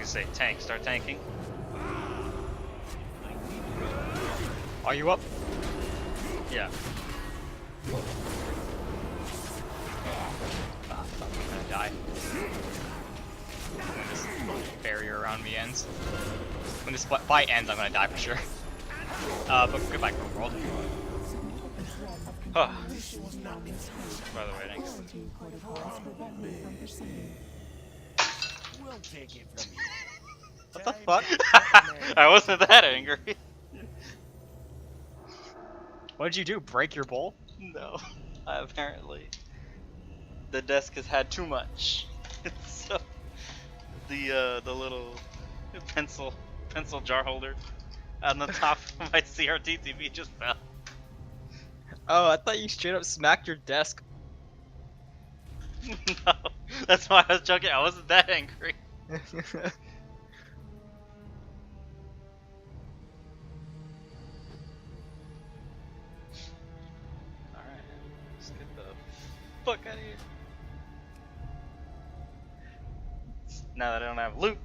say tank, start tanking. Are you up? Yeah. Ah, fuck, I'm gonna die. When this barrier around me ends. When this fight ends, I'm gonna die for sure. But goodbye, World. Huh. By the way, thanks. We'll take it from you. What the fuck? I wasn't that angry. What did you do? Break your bowl? No. Apparently. The desk has had too much. So the little pencil jar holder on the top of my CRT TV just fell. Oh, I thought you straight up smacked your desk. No, that's why I was joking. I wasn't that angry. Alright, let's get the fuck out of here. Now that I don't have loot.